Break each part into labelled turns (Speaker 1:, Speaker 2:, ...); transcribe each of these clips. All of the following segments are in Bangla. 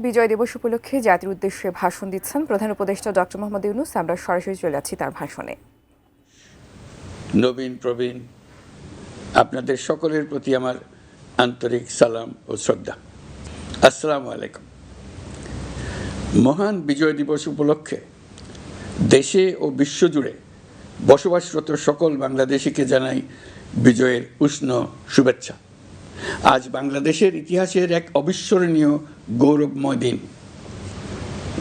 Speaker 1: বিজয় দিবস উপলক্ষে জাতির উদ্দেশ্যে ভাষণ দিচ্ছেন প্রধান উপদেষ্টা ডক্টর মোহাম্মদ ইউনূস। আমরা সরাসরি চলে যাচ্ছি তার ভাষণে।
Speaker 2: নবীন প্রবীণ আপনাদের সকলের প্রতি আমার আন্তরিক সালাম ও শ্রদ্ধা। আসসালামু আলাইকুম। মহান বিজয় দিবস উপলক্ষে দেশে ও বিশ্বজুড়ে বসবাসরত সকল বাংলাদেশিকে জানাই বিজয়ের উষ্ণ শুভেচ্ছা। আজ বাংলাদেশের ইতিহাসের এক অবিস্মরণীয় গৌরবময় দিন।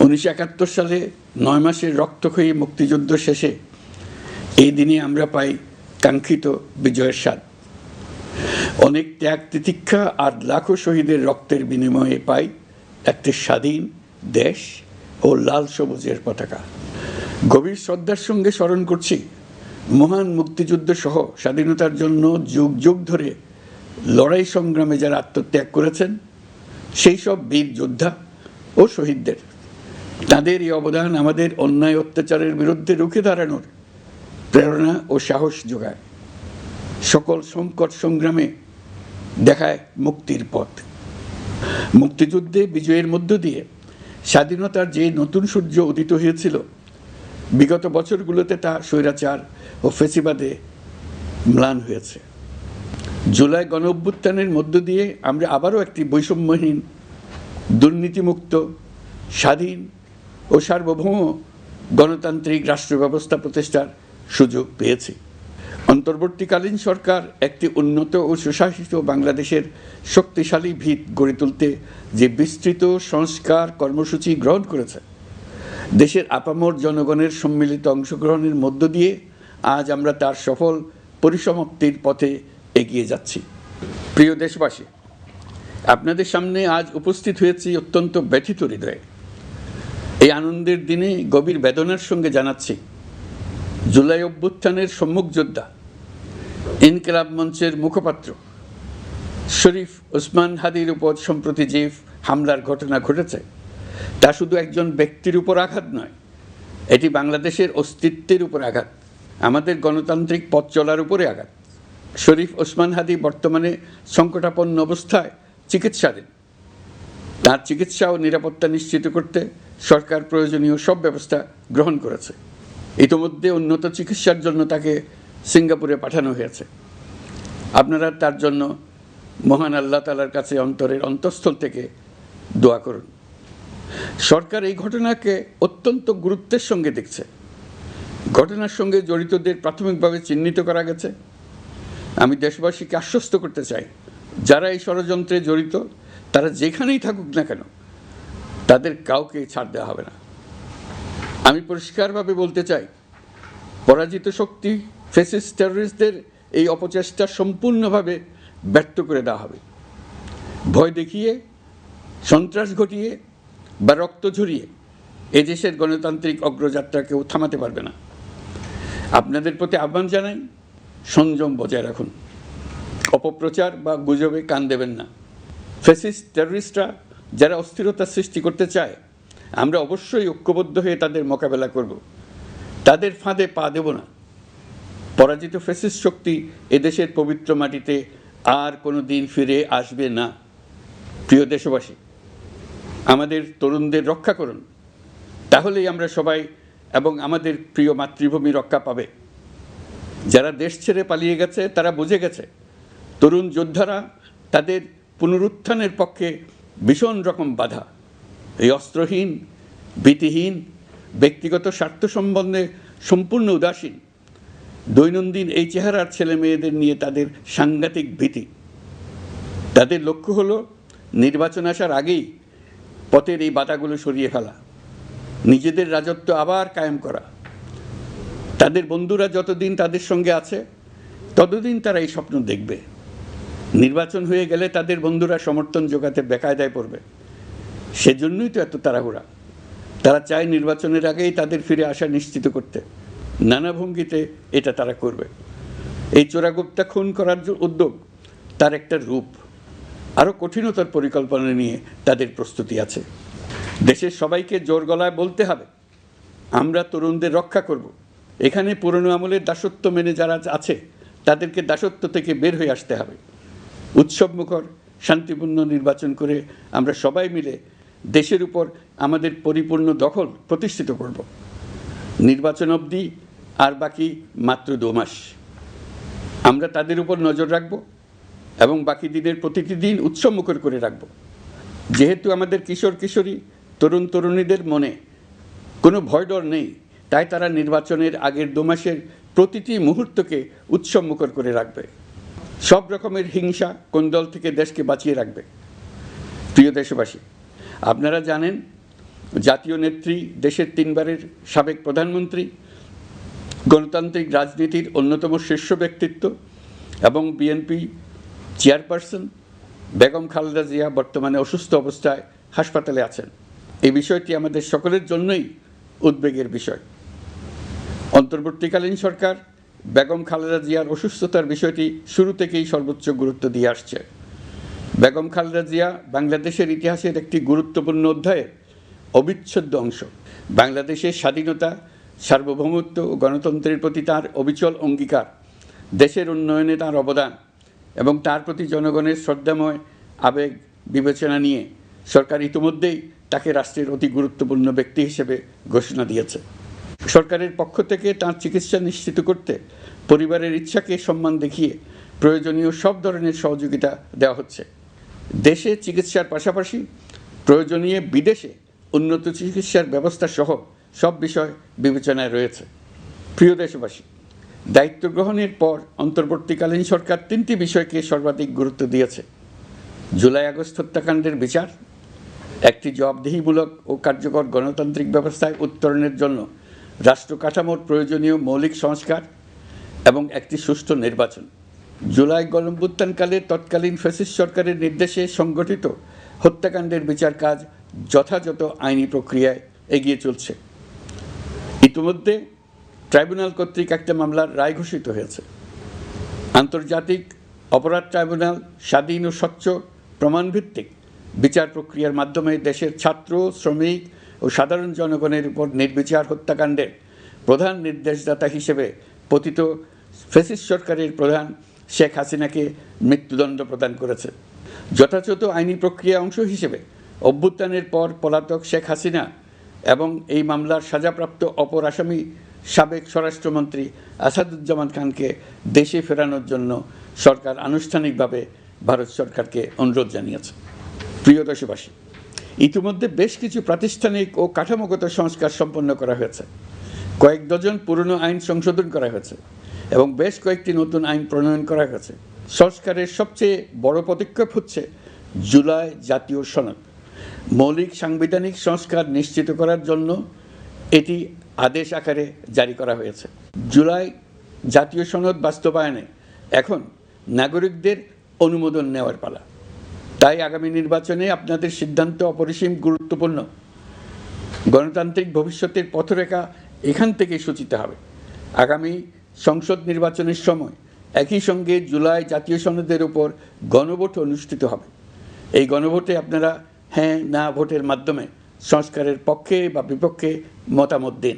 Speaker 2: 1971 সালে 9 মাসের রক্তক্ষয়ী মুক্তিযুদ্ধ শেষে এই দিনে আমরা পাই কাঙ্ক্ষিত বিজয়ের স্বাদ। অনেক ত্যাগ তিতিক্ষা আর লাখো শহীদের রক্তের বিনিময়ে পাই একটি স্বাধীন দেশ ও লাল সবুজের পতাকা। গভীর শ্রদ্ধার সঙ্গে স্মরণ করছি মহান মুক্তিযুদ্ধ সহ স্বাধীনতার জন্য যুগ যুগ ধরে লড়াই সংগ্রামে যারা আত্মত্যাগ করেছেন সেই সব বীর যোদ্ধা ও শহীদদের। তাদের এই অবদান আমাদের অন্যায় অত্যাচারের বিরুদ্ধে রুখে দাঁড়ানোর প্রেরণা ও সাহস যোগায়। সকল সংকট সংগ্রামে দেখায় মুক্তির পথ। মুক্তিযুদ্ধে বিজয়ের মধ্য দিয়ে স্বাধীনতার যে নতুন সূর্য উদিত হয়েছিল, বিগত বছরগুলোতে তা স্বৈরাচার ও ফ্যাসিবাদে ম্লান হয়েছে। জুলাই গণঅভ্যুত্থানের মধ্য দিয়ে আমরা আবারও একটি বৈষম্যহীন, দুর্নীতিমুক্ত, স্বাধীন ও সার্বভৌম গণতান্ত্রিক রাষ্ট্র ব্যবস্থা প্রতিষ্ঠার সুযোগ পেয়েছি। অন্তর্বর্তীকালীন সরকার একটি উন্নত ও সুশাসিত বাংলাদেশের শক্তিশালী ভিত গড়ে তুলতে যে বিস্তৃত সংস্কার কর্মসূচি গ্রহণ করেছে, দেশের আপামর জনগণের সম্মিলিত অংশগ্রহণের মধ্য দিয়ে আজ আমরা তার সফল পরিসমাপ্তির পথে এগিয়ে যাচ্ছি। প্রিয় দেশবাসী, আপনাদের সামনে আজ উপস্থিত হয়েছি অত্যন্ত ব্যথিত হৃদয়ে। এই আনন্দের দিনে গভীর বেদনার সঙ্গে জানাচ্ছি জুলাই অভ্যুত্থানের সম্মুখ যোদ্ধা, ইনকিলাব মঞ্চের মুখপাত্র শরীফ ওসমান হাদির উপর সম্প্রতি যে হামলার ঘটনা ঘটেছে তা শুধু একজন ব্যক্তির উপর আঘাত নয়, এটি বাংলাদেশের অস্তিত্বের উপর আঘাত, আমাদের গণতান্ত্রিক পথ চলার উপরে আঘাত। শরীফ ওসমান হাদি বর্তমানে সংকটাপন্ন অবস্থায় চিকিৎসাধীন। তার চিকিৎসা ও নিরাপত্তা নিশ্চিত করতে সরকার প্রয়োজনীয় সব ব্যবস্থা গ্রহণ করেছে। ইতিমধ্যে উন্নত চিকিৎসার জন্য তাকে সিঙ্গাপুরে পাঠানো হয়েছে। আপনারা তার জন্য মহান আল্লাহ তাআলার কাছে অন্তরের অন্তঃস্থল থেকে দোয়া করুন। সরকার এই ঘটনাকে অত্যন্ত গুরুত্বের সঙ্গে দেখছে। ঘটনার সঙ্গে জড়িতদের প্রাথমিকভাবে চিহ্নিত করা গেছে। আমি দেশবাসীকে আশ্বস্ত করতে চাই, যারা এই ষড়যন্ত্রে জড়িত তারা যেখানেই থাকুক না কেন, তাদের কাউকে ছাড় দেওয়া হবে না। আমি পরিষ্কারভাবে বলতে চাই, পরাজিত শক্তি ফ্যাসিস্ট টেররিস্টদের এই অপচেষ্টা সম্পূর্ণভাবে ব্যর্থ করে দেওয়া হবে। ভয় দেখিয়ে, সন্ত্রাস ঘটিয়ে বা রক্ত ঝরিয়ে এদেশের গণতান্ত্রিক অগ্রযাত্রা কেউ থামাতে পারবে না। আপনাদের প্রতি আহ্বান জানাই, সংযম বজায় রাখুন, অপপ্রচার বা গুজবে কান দেবেন না। ফ্যাসিস্ট টেররিস্টরা যারা অস্থিরতা সৃষ্টি করতে চায়, আমরা অবশ্যই ঐক্যবদ্ধ হয়ে তাদের মোকাবেলা করব, তাদের ফাঁদে পা দেব না। পরাজিত ফ্যাসিস্ট শক্তি এদেশের পবিত্র মাটিতে আর কোনো দিন ফিরে আসবে না। প্রিয় দেশবাসী, আমাদের তরুণদের রক্ষা করুন, তাহলেই আমরা সবাই এবং আমাদের প্রিয় মাতৃভূমি রক্ষা পাবে। যারা দেশ ছেড়ে পালিয়ে গেছে তারা বুঝে গেছে তরুণ যোদ্ধারা তাদের পুনরুত্থানের পক্ষে ভীষণ রকম বাধা। এই অস্ত্রহীন, ভীতিহীন, ব্যক্তিগত স্বার্থ সম্বন্ধে সম্পূর্ণ উদাসীন দৈনন্দিন এই চেহারার ছেলে মেয়েদের নিয়ে তাদের সাংঘাতিক ভীতি। তাদের লক্ষ্য হলো নির্বাচন আসার আগেই পথের এই বাধাগুলো সরিয়ে ফেলা, নিজেদের রাজত্ব আবার কায়েম করা। তাদের বন্ধুরা যতদিন তাদের সঙ্গে আছে ততদিন তারা এই স্বপ্ন দেখবে। নির্বাচন হয়ে গেলে তাদের বন্ধুরা সমর্থন জোগাতে বেকায়দায় পড়বে। সেজন্যই তো এত তাড়াহুড়া। তারা চায় নির্বাচনের আগেই তাদের ফিরে আসা নিশ্চিত করতে। নানা ভঙ্গিতে এটা তারা করবে। এই চোরাগুপ্তা খুন করার যে উদ্যোগ, তার একটা রূপ। আরও কঠিনতর পরিকল্পনা নিয়ে তাদের প্রস্তুতি আছে। দেশের সবাইকে জোর গলায় বলতে হবে, আমরা তরুণদের রক্ষা করব। এখানে পুরনো আমলের দাসত্ব মেনে যারা আছে তাদেরকে দাসত্ব থেকে বের হয়ে আসতে হবে। উৎসবমুখর শান্তিপূর্ণ নির্বাচন করে আমরা সবাই মিলে দেশের উপর আমাদের পরিপূর্ণ দখল প্রতিষ্ঠিত করব। নির্বাচন অবধি আর বাকি মাত্র 2 মাস। আমরা তাদের উপর নজর রাখব এবং বাকি দিনের প্রতিটি দিন উৎসবমুখর করে রাখব। যেহেতু আমাদের কিশোর কিশোরী তরুণ তরুণীদের মনে কোনো ভয় ডর নেই, তাই তারা নির্বাচনের আগের 2 মাসের প্রতিটি মুহূর্তকে উৎসবমুখর করে রাখবে। সব রকমের হিংসা কোন্দল থেকে দেশকে বাঁচিয়ে রাখবে। প্রিয় দেশবাসী, আপনারা জানেন জাতীয় নেত্রী, দেশের 3 বারের সাবেক প্রধানমন্ত্রী, গণতান্ত্রিক রাজনীতির অন্যতম শীর্ষ ব্যক্তিত্ব এবং বিএনপি চেয়ারপারসন বেগম খালেদা জিয়া বর্তমানে অসুস্থ অবস্থায় হাসপাতালে আছেন। এই বিষয়টি আমাদের সকলের জন্যই উদ্বেগের বিষয়। অন্তর্বর্তীকালীন সরকার বেগম খালেদা জিয়ার অসুস্থতার বিষয়টি শুরু থেকেই সর্বোচ্চ গুরুত্ব দিয়ে আসছে। বেগম খালেদা জিয়া বাংলাদেশের ইতিহাসের একটি গুরুত্বপূর্ণ অধ্যায়ের অবিচ্ছেদ্য অংশ। বাংলাদেশের স্বাধীনতা, সার্বভৌমত্ব ও গণতন্ত্রের প্রতি তার অবিচল অঙ্গীকার, দেশের উন্নয়নে তার অবদান এবং তার প্রতি জনগণের শ্রদ্ধাময় আবেগ বিবেচনা নিয়ে সরকার ইতিমধ্যেই তাকে রাষ্ট্রের অতি গুরুত্বপূর্ণ ব্যক্তি হিসেবে ঘোষণা দিয়েছে। সরকারের পক্ষ থেকে তার চিকিৎসা নিশ্চিত করতে পরিবারের ইচ্ছাকে সম্মান দেখিয়ে প্রয়োজনীয় সব ধরনের সহযোগিতা দেওয়া হচ্ছে। দেশে চিকিৎসার পাশাপাশি প্রয়োজনীয় বিদেশে উন্নত চিকিৎসার ব্যবস্থা সহ সব বিষয় বিবেচনায় রয়েছে। প্রিয় দেশবাসী, দায়িত্ব গ্রহণের পর অন্তর্বর্তীকালীন সরকার 3টি বিষয়কে সর্বাধিক গুরুত্ব দিয়েছে: জুলাই আগস্ট হত্যাকাণ্ডের বিচার, একটি জবাবদিহিমূলক ও কার্যকর গণতান্ত্রিক ব্যবস্থায় উত্তরণের জন্য রাষ্ট্র কাঠামোর প্রয়োজনীয় মৌলিক সংস্কার এবং একটি সুষ্ঠু নির্বাচন। জুলাই গণঅভ্যুত্থানকালে তৎকালীন ফ্যাসিস্ট সরকারের নির্দেশে সংগঠিত হত্যাকাণ্ডের বিচার কাজ যথাযথ আইনি প্রক্রিয়ায় এগিয়ে চলছে। ইতিমধ্যে ট্রাইব্যুনাল কর্তৃক একটা মামলার রায় ঘোষিত হয়েছে। আন্তর্জাতিক অপরাধ ট্রাইব্যুনাল স্বাধীন ও স্বচ্ছ প্রমাণভিত্তিক বিচার প্রক্রিয়ার মাধ্যমে দেশের ছাত্র, শ্রমিক ও সাধারণ জনগণের উপর নির্বিচার হত্যাকাণ্ডের প্রধান নির্দেশদাতা হিসেবে পতিত ফ্যাসিস্ট সরকারের প্রধান শেখ হাসিনাকে মৃত্যুদণ্ড প্রদান করেছে। যথাযথ আইনি প্রক্রিয়া অংশ হিসেবে অভ্যুত্থানের পর পলাতক শেখ হাসিনা এবং এই মামলার সাজাপ্রাপ্ত অপর আসামি সাবেক স্বরাষ্ট্রমন্ত্রী আসাদুজ্জামান খানকে দেশে ফেরানোর জন্য সরকার আনুষ্ঠানিকভাবে ভারত সরকারকে অনুরোধ জানিয়েছে। প্রিয় দেশবাসী, ইতিমধ্যে বেশ কিছু প্রাতিষ্ঠানিক ও কাঠামোগত সংস্কার সম্পন্ন করা হয়েছে। কয়েক ডজন পুরনো আইন সংশোধন করা হয়েছে এবং বেশ কয়েকটি নতুন আইন প্রণয়ন করা হয়েছে। সংস্কারের সবচেয়ে বড় পদক্ষেপ হচ্ছে জুলাই জাতীয় সনদ। মৌলিক সাংবিধানিক সংস্কার নিশ্চিত করার জন্য এটি আদেশ আকারে জারি করা হয়েছে। জুলাই জাতীয় সনদ বাস্তবায়নে এখন নাগরিকদের অনুমোদন নেওয়ার পালা। তাই আগামী নির্বাচনে আপনাদের সিদ্ধান্ত অপরিসীম গুরুত্বপূর্ণ। গণতান্ত্রিক ভবিষ্যতের পথরেখা এখান থেকে সূচিত হবে। আগামী সংসদ নির্বাচনের সময় একই সঙ্গে জুলাই জাতীয় সনদের উপর গণভোট অনুষ্ঠিত হবে। এই গণভোটে আপনারা হ্যাঁ না ভোটের মাধ্যমে সংস্কারের পক্ষে বা বিপক্ষে মতামত দিন।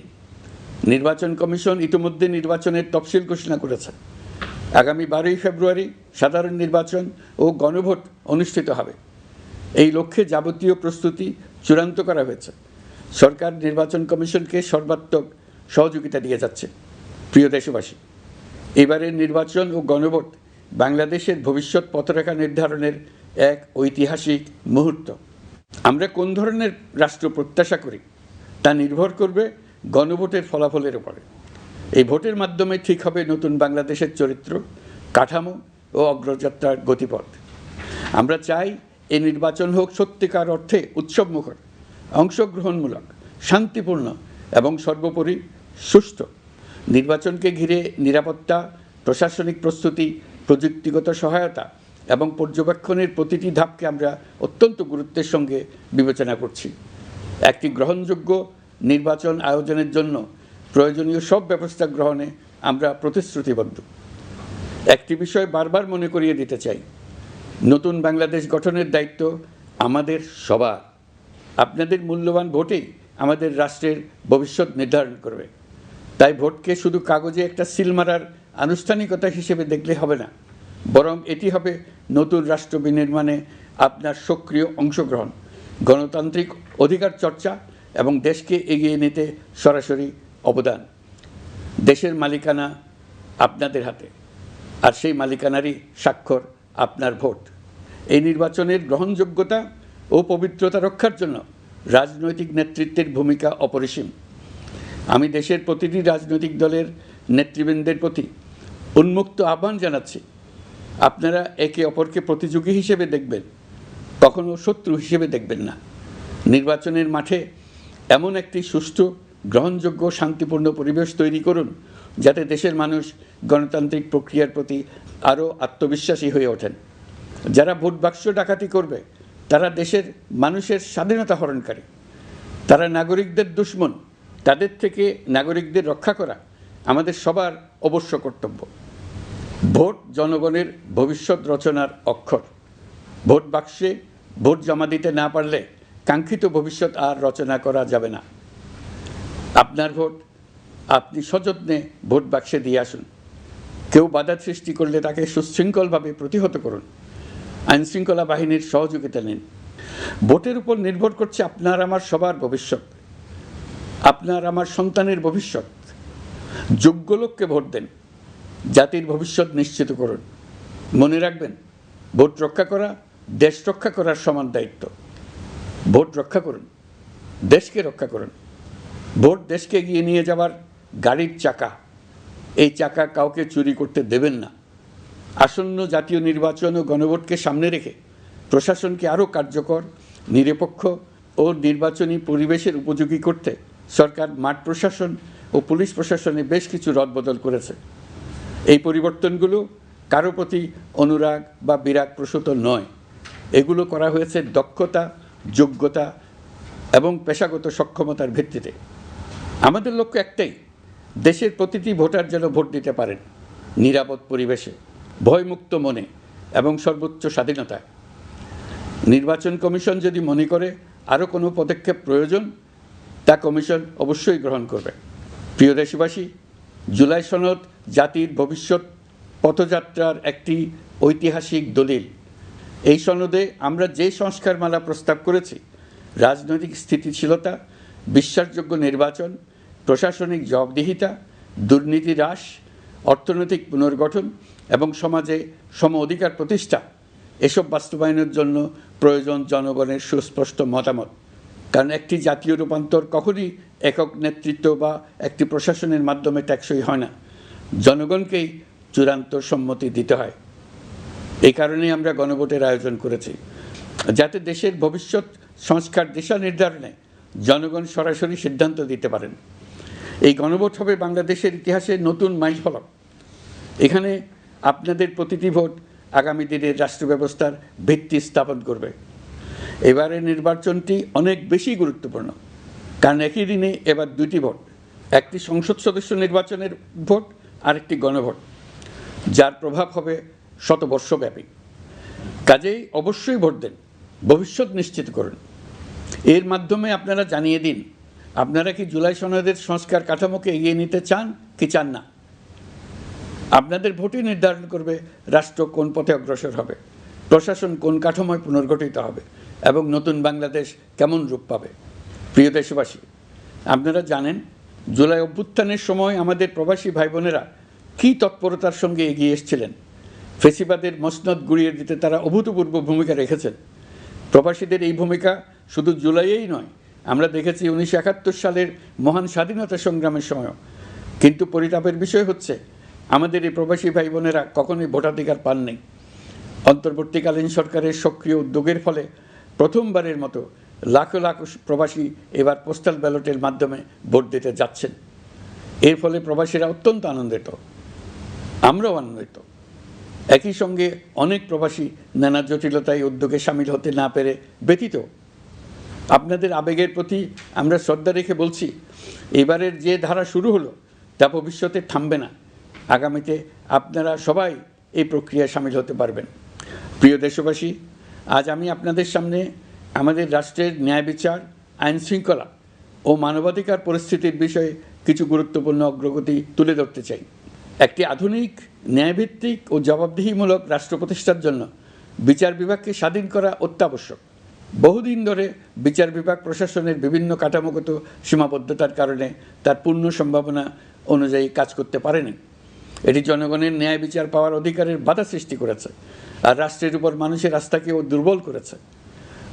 Speaker 2: নির্বাচন কমিশন ইতিমধ্যে নির্বাচনের তফসিল ঘোষণা করেছে। আগামী 12ই ফেব্রুয়ারি সাধারণ নির্বাচন ও গণভোট অনুষ্ঠিত হবে। এই লক্ষ্যে যাবতীয় প্রস্তুতি চূড়ান্ত করা হয়েছে। সরকার নির্বাচন কমিশনকে সর্বাত্মক সহযোগিতা দিয়ে যাচ্ছে। প্রিয় দেশবাসী, এবারের নির্বাচন ও গণভোট বাংলাদেশের ভবিষ্যৎ পথরেখা নির্ধারণের এক ঐতিহাসিক মুহূর্ত। আমরা কোন ধরনের রাষ্ট্র প্রত্যাশা করি তা নির্ভর করবে গণভোটের ফলাফলের উপরে। এই ভোটের মাধ্যমে ঠিক হবে নতুন বাংলাদেশের চরিত্র, কাঠামো ও অগ্রযাত্রার গতিপথ। আমরা চাই এই নির্বাচন হোক সত্যিকার অর্থে উৎসবমুখর, অংশগ্রহণমূলক, শান্তিপূর্ণ এবং সর্বোপরি সুস্থ। নির্বাচনকে ঘিরে নিরাপত্তা, প্রশাসনিক প্রস্তুতি, প্রযুক্তিগত সহায়তা এবং পর্যবেক্ষণের প্রতিটি ধাপকে আমরা অত্যন্ত গুরুত্বের সঙ্গে বিবেচনা করছি। একটি গ্রহণযোগ্য নির্বাচন আয়োজনের জন্য প্রয়োজনীয় সব ব্যবস্থা গ্রহণে আমরা প্রতিশ্রুতিবদ্ধ। একটি বিষয় বারবার মনে করিয়ে দিতে চাই, নতুন বাংলাদেশ গঠনের দায়িত্ব আমাদের সবার। আপনাদের মূল্যবান ভোটেই আমাদের রাষ্ট্রের ভবিষ্যৎ নির্ধারণ করবে। তাই ভোটকে শুধু কাগজে একটা সিল মারার আনুষ্ঠানিকতা হিসেবে দেখলে হবে না, বরং এটি হবে নতুন রাষ্ট্র বিনির্মাণে আপনার সক্রিয় অংশগ্রহণ, গণতান্ত্রিক অধিকার চর্চা এবং দেশকে এগিয়ে নিতে সরাসরি অবদান। দেশের মালিকানা আপনাদের হাতে, আর সেই মালিকানারই স্বাক্ষর আপনার ভোট। এই নির্বাচনের গ্রহণযোগ্যতা ও পবিত্রতা রক্ষার জন্য রাজনৈতিক নেতৃত্বের ভূমিকা অপরিসীম। আমি দেশের প্রতিটি রাজনৈতিক দলের নেতৃবৃন্দের প্রতি উন্মুক্ত আহ্বান জানাচ্ছি, আপনারা একে অপরকে প্রতিযোগী হিসেবে দেখবেন, কখনো শত্রু হিসেবে দেখবেন না। নির্বাচনের মাঠে এমন একটি সুষ্ঠু, গ্রহণযোগ্য, শান্তিপূর্ণ পরিবেশ তৈরি করুন যাতে দেশের মানুষ গণতান্ত্রিক প্রক্রিয়ার প্রতি আরও আত্মবিশ্বাসী হয়ে ওঠেন। যারা ভোট বাক্স ডাকাতি করবে তারা দেশের মানুষের স্বাধীনতা হরণকারী, তারা নাগরিকদের দুশমন। তাদের থেকে নাগরিকদের রক্ষা করা আমাদের সবার অবশ্য কর্তব্য। ভোট জনগণের ভবিষ্যৎ রচনার অক্ষর। ভোট বাক্সে ভোট জমা দিতে না পারলে কাঙ্ক্ষিত ভবিষ্যৎ আর রচনা করা যাবে না। আপনার ভোট আপনি সযত্নে ভোট বাক্সে দিয়ে আসুন। কেউ বাধা সৃষ্টি করলে তাকে সুশৃঙ্খলভাবে প্রতিহত করুন। আইনশৃঙ্খলা বাহিনীর সহযোগিতা নিন। ভোটের উপর নির্ভর করছে আপনার আমার সবার ভবিষ্যৎ, আপনার আমার সন্তানের ভবিষ্যৎ। যোগ্য লোককে ভোট দেন, জাতির ভবিষ্যৎ নিশ্চিত করুন। মনে রাখবেন, ভোট রক্ষা করা দেশ রক্ষা করার সমান দায়িত্ব। ভোট রক্ষা করুন, দেশকে রক্ষা করুন। ভোট দেশকে এগিয়ে নিয়ে যাওয়ার গাড়ির চাকা। এই চাকা কাউকে চুরি করতে দেবেন না। আসন্ন জাতীয় নির্বাচন ও গণভোটকে সামনে রেখে প্রশাসনকে আরও কার্যকর, নিরপেক্ষ ও নির্বাচনী পরিবেশের উপযোগী করতে সরকার মাঠ প্রশাসন ও পুলিশ প্রশাসনে বেশ কিছু রদবদল করেছে। এই পরিবর্তনগুলো কারো প্রতি অনুরাগ বা বিরাগ প্রসূত নয়। এগুলো করা হয়েছে দক্ষতা, যোগ্যতা এবং পেশাগত সক্ষমতার ভিত্তিতে। আমাদের লক্ষ্য একটাই, দেশের প্রতিটি ভোটার যেন ভোট দিতে পারেন নিরাপদ পরিবেশে, ভয়মুক্ত মনে এবং সর্বোচ্চ স্বাধীনতায়। নির্বাচন কমিশন যদি মনে করে আরও কোনো পদক্ষেপ প্রয়োজন, তা কমিশন অবশ্যই গ্রহণ করবে। প্রিয় দেশবাসী, জুলাই সনদ জাতির ভবিষ্যৎ পথযাত্রার একটি ঐতিহাসিক দলিল। এই সনদে আমরা যে সংস্কারমালা প্রস্তাব করেছি, রাজনৈতিক স্থিতিশীলতা, বিশ্বাসযোগ্য নির্বাচন, প্রশাসনিক জবাবদিহিতা, দুর্নীতি হ্রাস, অর্থনৈতিক পুনর্গঠন এবং সমাজে সম অধিকার প্রতিষ্ঠা, এসব বাস্তবায়নের জন্য প্রয়োজন জনগণের সুস্পষ্ট মতামত। কারণ একটি জাতীয় রূপান্তর কখনই একক নেতৃত্ব বা একটি প্রশাসনের মাধ্যমে টেকসই হয় না। জনগণকেই চূড়ান্ত সম্মতি দিতে হয়। এই কারণেই আমরা গণভোটের আয়োজন করেছি, যাতে দেশের ভবিষ্যৎ সংস্কার দিশা নির্ধারণে জনগণ সরাসরি সিদ্ধান্ত দিতে পারেন। এই গণভোট হবে বাংলাদেশের ইতিহাসে নতুন মাইলফলক। এখানে আপনাদের প্রতিটি ভোট আগামী দিনের রাষ্ট্র ব্যবস্থার ভিত্তি স্থাপন করবে। এবারের নির্বাচনটি অনেক বেশি গুরুত্বপূর্ণ, কারণ একই দিনে এবার দুটি ভোট, একটি সংসদ সদস্য নির্বাচনের ভোট আর একটি গণভোট, যার প্রভাব হবে শতবর্ষব্যাপী। কাজেই অবশ্যই ভোট দেন, ভবিষ্যৎ নিশ্চিত করুন। এর মাধ্যমে আপনারা জানিয়ে দিন, আপনারা কি জুলাই সনদের সংস্কার কাঠামোকে এগিয়ে নিতে চান কি চান না। আপনাদের ভোটই নির্ধারণ করবে রাষ্ট্র কোন পথে অগ্রসর হবে, প্রশাসন কোন কাঠামোয় পুনর্গঠিত হবে এবং নতুন বাংলাদেশ কেমন রূপ পাবে। প্রিয় দেশবাসী, আপনারা জানেন জুলাই অভ্যুত্থানের সময় আমাদের প্রবাসী ভাই বোনেরা কী তৎপরতার সঙ্গে এগিয়ে এসেছিলেন। ফেসিবাদের মসনদ গুড়িয়ে দিতে তারা অভূতপূর্ব ভূমিকা রেখেছেন। প্রবাসীদের এই ভূমিকা শুধু জুলাইয়েই নয়, আমরা দেখেছি 1971 সালের মহান স্বাধীনতা সংগ্রামের সময়ও। কিন্তু পরিতাপের বিষয় হচ্ছে, আমাদের এই প্রবাসী ভাই বোনেরা কখনোই ভোটাধিকার পাননি। অন্তর্বর্তীকালীন সরকারের সক্রিয় উদ্যোগের ফলে প্রথমবারের মতো লাখো লাখো প্রবাসী এবার পোস্টাল ব্যালটের মাধ্যমে ভোট দিতে যাচ্ছেন। এর ফলে প্রবাসীরা অত্যন্ত আনন্দিত, আমরাও আনন্দিত। একই সঙ্গে অনেক প্রবাসী নানা জটিলতায় উদ্যোগে সামিল হতে না পেরে ব্যথিত। আপনাদের আবেগের প্রতি আমরা শ্রদ্ধা রেখে বলছি, এবারের যে ধারা শুরু হলো তা ভবিষ্যতে থামবে না। আগামীতে আপনারা সবাই এই প্রক্রিয়ায় সামিল হতে পারবেন। প্রিয় দেশবাসী, আজ আমি আপনাদের সামনে আমাদের রাষ্ট্রের ন্যায় বিচার, আইন শৃঙ্খলা ও মানবাধিকার পরিস্থিতির বিষয়ে কিছু গুরুত্বপূর্ণ অগ্রগতি তুলে ধরতে চাই। একটি আধুনিক, ন্যায়ভিত্তিক ও জবাবদিহিমূলক রাষ্ট্র প্রতিষ্ঠার জন্য বিচার বিভাগকে স্বাধীন করা অত্যাবশ্যক। বহুদিন ধরে বিচার বিভাগ প্রশাসনের বিভিন্ন কাঠামোগত সীমাবদ্ধতার কারণে তার পূর্ণ সম্ভাবনা অনুযায়ী কাজ করতে পারেনি। এটি জনগণের ন্যায় বিচার পাওয়ার অধিকারের বাধা সৃষ্টি করেছে আর রাষ্ট্রের উপর মানুষের আস্থাকেও দুর্বল করেছে।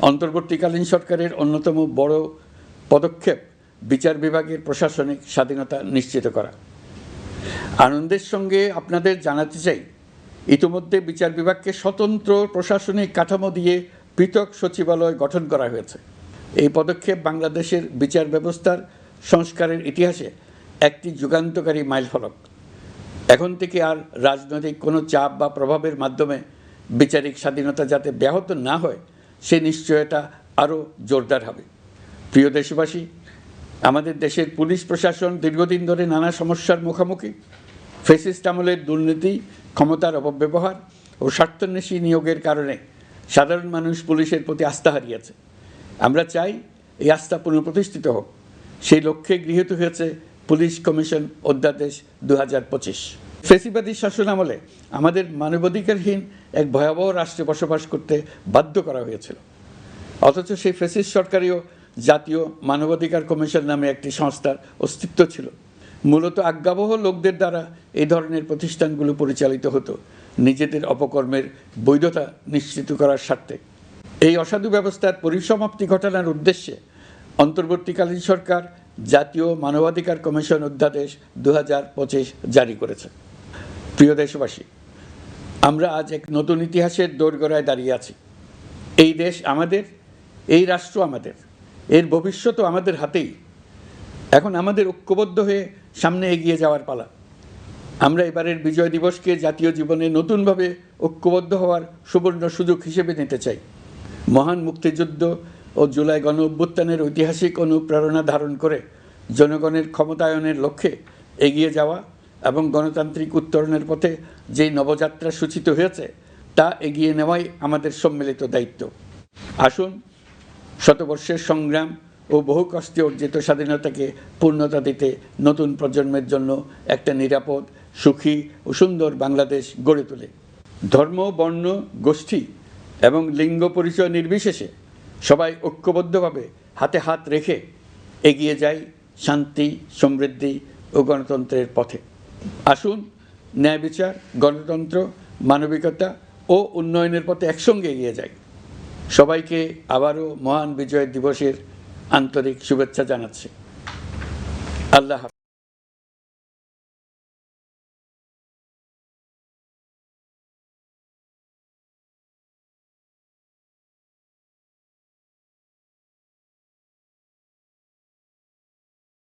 Speaker 2: অন্তর্বর্তীকালীন সরকারের অন্যতম বড় পদক্ষেপ বিচার বিভাগের প্রশাসনিক স্বাধীনতা নিশ্চিত করা। আনন্দের সঙ্গে আপনাদের জানাতে চাই, ইতিমধ্যে বিচার বিভাগকে স্বতন্ত্র প্রশাসনিক কাঠামো দিয়ে পৃথক সচিবালয় গঠন করা হয়েছে। এই পদক্ষেপ বাংলাদেশের বিচার ব্যবস্থার সংস্কারের ইতিহাসে একটি যুগান্তকারী মাইলফলক। এখন থেকে আর রাজনৈতিক কোনো চাপ বা প্রভাবের মাধ্যমে বিচারিক স্বাধীনতা যাতে ব্যাহত না হয় সে নিশ্চয়তা আরও জোরদার হবে। প্রিয় দেশবাসী, আমাদের দেশের পুলিশ প্রশাসন দীর্ঘদিন ধরে নানা সমস্যার মুখোমুখি। ফ্যাসিস্ট আমলের দুর্নীতি, ক্ষমতার অপব্যবহার ও স্বার্থান্বেষী নিয়োগের কারণে সাধারণ মানুষ পুলিশের প্রতি আস্থা হারিয়েছে। আমরা চাই এই আস্থা পুনঃপ্রতিষ্ঠিত হোক। সেই লক্ষ্যে গৃহীত হয়েছে পুলিশ কমিশন অধ্যাদেশ 2025। ফ্যাসিবাদী শাসন আমলে আমাদের মানবাধিকারহীন এক ভয়াবহ রাষ্ট্রে বসবাস করতে বাধ্য করা হয়েছিল। অথচ সেই ফ্যাসিস্ট সরকারেও জাতীয় মানবাধিকার কমিশন নামে একটি সংস্থার অস্তিত্ব ছিল। মূলত আজ্ঞাবহ লোকদের দ্বারা এই ধরনের প্রতিষ্ঠানগুলো পরিচালিত হতো নিজেদের অপকর্মের বৈধতা নিশ্চিত করার স্বার্থে। এই অসাধু ব্যবস্থার পরিসমাপ্তি ঘটানোর উদ্দেশ্যে অন্তর্বর্তীকালীন সরকার জাতীয় মানবাধিকার কমিশন অধ্যাদেশ 2025 জারি করেছে। প্রিয় দেশবাসী, আমরা আজ এক নতুন ইতিহাসের দোরগোড়ায় দাঁড়িয়ে আছি। এই দেশ আমাদের, এই রাষ্ট্র আমাদের, এর ভবিষ্যৎও আমাদের হাতেই। এখন আমাদের ঐক্যবদ্ধ হয়ে সামনে এগিয়ে যাওয়ার পালা। আমরা এবারের বিজয় দিবসকে জাতীয় জীবনে নতুনভাবে ঐক্যবদ্ধ হওয়ার সুবর্ণ সুযোগ হিসেবে নিতে চাই। মহান মুক্তিযুদ্ধ ও জুলাই গণ অভ্যুত্থানের ঐতিহাসিক অনুপ্রেরণা ধারণ করে জনগণের ক্ষমতায়নের লক্ষ্যে এগিয়ে যাওয়া এবং গণতান্ত্রিক উত্তরণের পথে যেই নবযাত্রা সূচিত হয়েছে তা এগিয়ে নেওয়াই আমাদের সম্মিলিত দায়িত্ব। আসুন শতবর্ষের সংগ্রাম ও বহু কষ্টে অর্জিত স্বাধীনতাকে পূর্ণতা দিতে নতুন প্রজন্মের জন্য একটা নিরাপদ, সুখী ও সুন্দর বাংলাদেশ গড়ে তোলে। ধর্ম, বর্ণ, গোষ্ঠী এবং লিঙ্গ পরিচয় নির্বিশেষে সবাই ঐক্যবদ্ধভাবে হাতে হাত রেখে এগিয়ে যাই শান্তি, সমৃদ্ধি ও গণতন্ত্রের পথে। আসুন ন্যায় বিচার, গণতন্ত্র, মানবিকতা ও উন্নয়নের পথে একসঙ্গে এগিয়ে যাই। সবাইকে আবারও মহান বিজয় দিবসের আন্তরিক শুভেচ্ছা জানাচ্ছি। আল্লাহ হাফেজ।